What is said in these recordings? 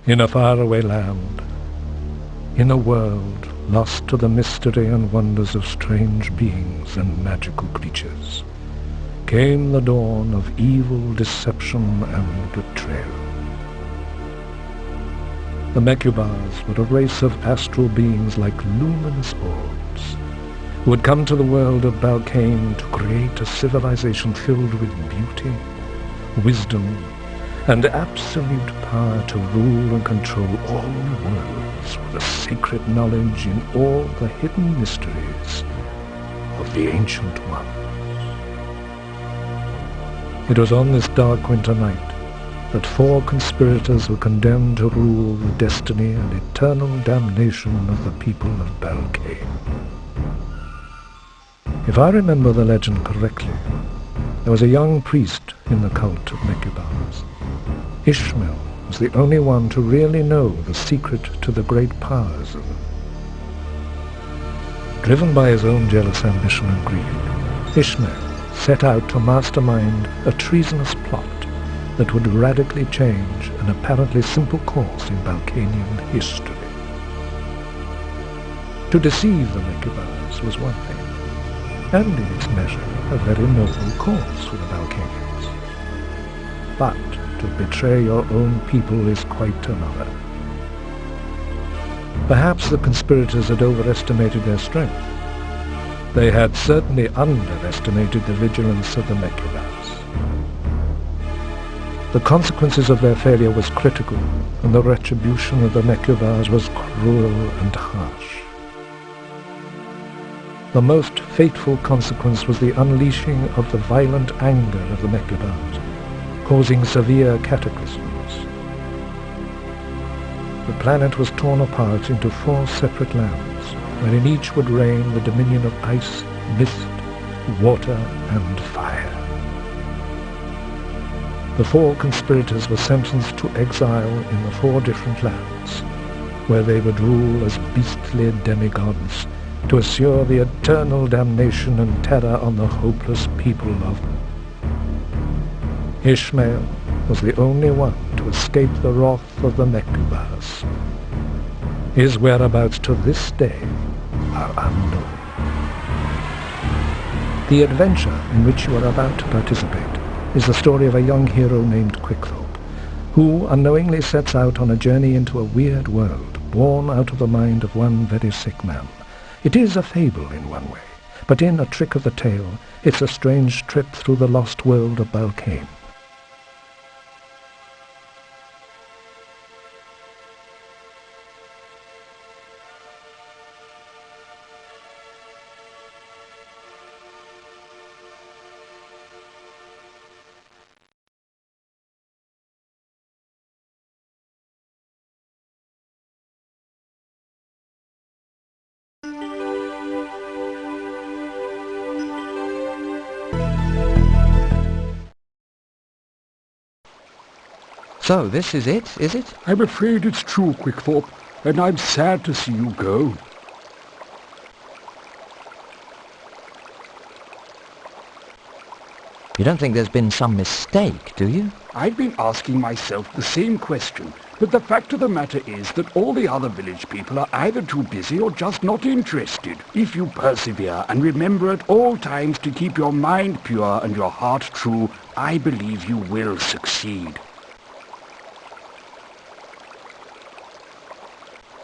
In a faraway land, in a world lost to the mystery and wonders of strange beings and magical creatures, came the dawn of evil, deception, and betrayal. The Mechubars were a race of astral beings like luminous orbs, who had come to the world of Balkane to create a civilization filled with beauty, wisdom, and absolute power to rule and control all worlds with a sacred knowledge in all the hidden mysteries of the Ancient Ones. It was on this dark winter night that 4 conspirators were condemned to rule the destiny and eternal damnation of the people of Balkane. If I remember the legend correctly, there was a young priest in the cult of Mechubars. Ishmael was the only one to really know the secret to the great powers of them. Driven by his own jealous ambition and greed, Ishmael set out to mastermind a treasonous plot that would radically change an apparently simple course in Balkanian history. To deceive the Mechubars was one thing, and in its measure a very noble course for the Balkanians. But to betray your own people is quite another. Perhaps the conspirators had overestimated their strength. They had certainly underestimated the vigilance of the Mechubars. The consequences of their failure was critical, and the retribution of the Mechubars was cruel and harsh. The most fateful consequence was the unleashing of the violent anger of the Mechubars, causing severe cataclysms. The planet was torn apart into 4 separate lands, wherein each would reign the dominion of ice, mist, water, and fire. The 4 conspirators were sentenced to exile in the 4 different lands, where they would rule as beastly demigods to assure the eternal damnation and terror on the hopeless people of them. Ishmael was the only one to escape the wrath of the Mechubars. His whereabouts to this day are unknown. The adventure in which you are about to participate is the story of a young hero named Quickthorpe, who unknowingly sets out on a journey into a weird world, born out of the mind of one very sick man. It is a fable in one way, but in A Trick of the Tail, it's a strange trip through the lost world of Balkane. So, this is it, is it? I'm afraid it's true, Quickthorpe, and I'm sad to see you go. You don't think there's been some mistake, do you? I've been asking myself the same question, but the fact of the matter is that all the other village people are either too busy or just not interested. If you persevere and remember at all times to keep your mind pure and your heart true, I believe you will succeed.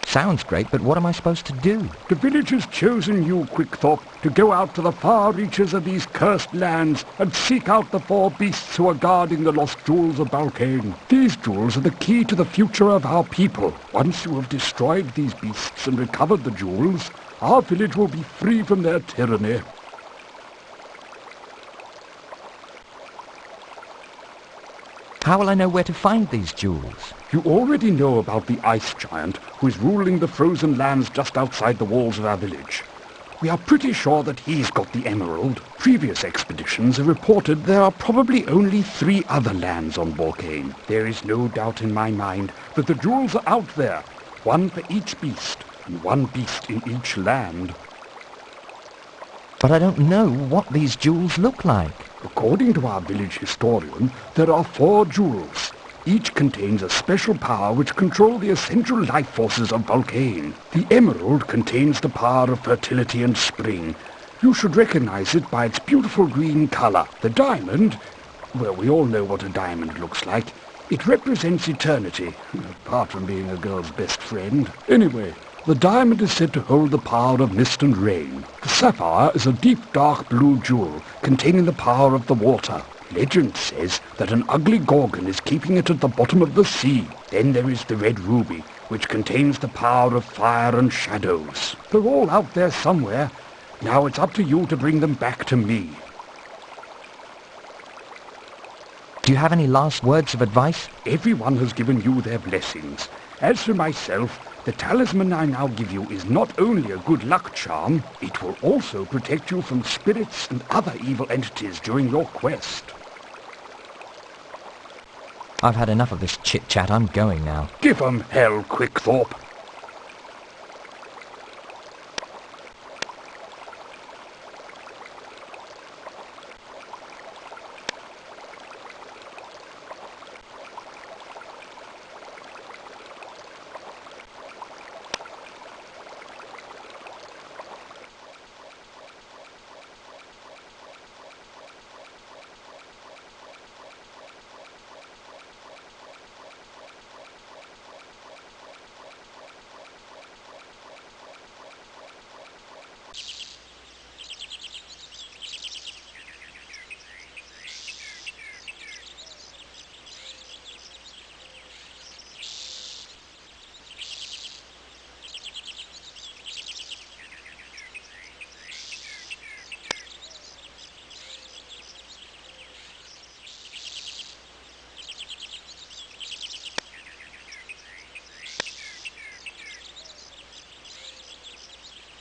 Sounds great, but what am I supposed to do? The village has chosen you, Quickthorpe, to go out to the far reaches of these cursed lands and seek out the 4 beasts who are guarding the lost jewels of Balkane. These jewels are the key to the future of our people. Once you have destroyed these beasts and recovered the jewels, our village will be free from their tyranny. How will I know where to find these jewels? You already know about the ice giant who is ruling the frozen lands just outside the walls of our village. We are pretty sure that he's got the emerald. Previous expeditions have reported there are probably only 3 other lands on Balkane. There is no doubt in my mind that the jewels are out there, 1 for each beast, and 1 beast in each land. But I don't know what these jewels look like. According to our village historian, there are 4 jewels. Each contains a special power which control the essential life forces of Vulcane. The emerald contains the power of fertility and spring. You should recognize it by its beautiful green color. The diamond, well, we all know what a diamond looks like. It represents eternity, apart from being a girl's best friend. Anyway, the diamond is said to hold the power of mist and rain. The sapphire is a deep dark blue jewel containing the power of the water. Legend says that an ugly gorgon is keeping it at the bottom of the sea. Then there is the red ruby, which contains the power of fire and shadows. They're all out there somewhere. Now it's up to you to bring them back to me. Do you have any last words of advice? Everyone has given you their blessings. As for myself, the talisman I now give you is not only a good luck charm, it will also protect you from spirits and other evil entities during your quest. I've had enough of this chit-chat. I'm going now. Give 'em hell, Quickthorpe.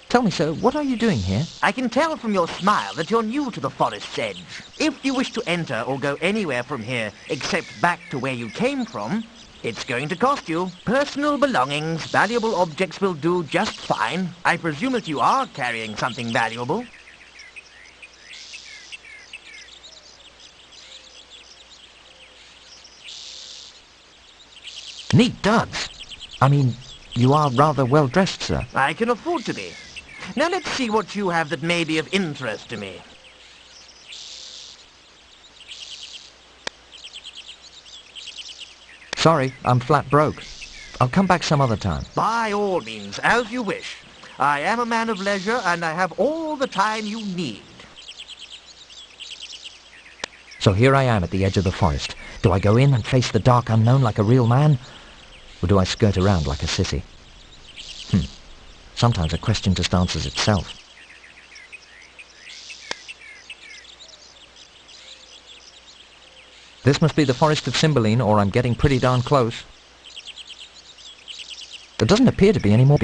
Tell me, sir, what are you doing here? I can tell from your smile that you're new to the forest's edge. If you wish to enter or go anywhere from here except back to where you came from, it's going to cost you. Personal belongings, valuable objects will do just fine. I presume that you are carrying something valuable. Neat duds. I mean, you are rather well dressed, sir. I can afford to be. Now let's see what you have that may be of interest to me. Sorry, I'm flat broke. I'll come back some other time. By all means, as you wish. I am a man of leisure, and I have all the time you need. So here I am at the edge of the forest. Do I go in and face the dark unknown like a real man? Or do I skirt around like a sissy? Sometimes a question just answers itself. This must be the forest of Cymbeline, or I'm getting pretty darn close. There doesn't appear to be any more.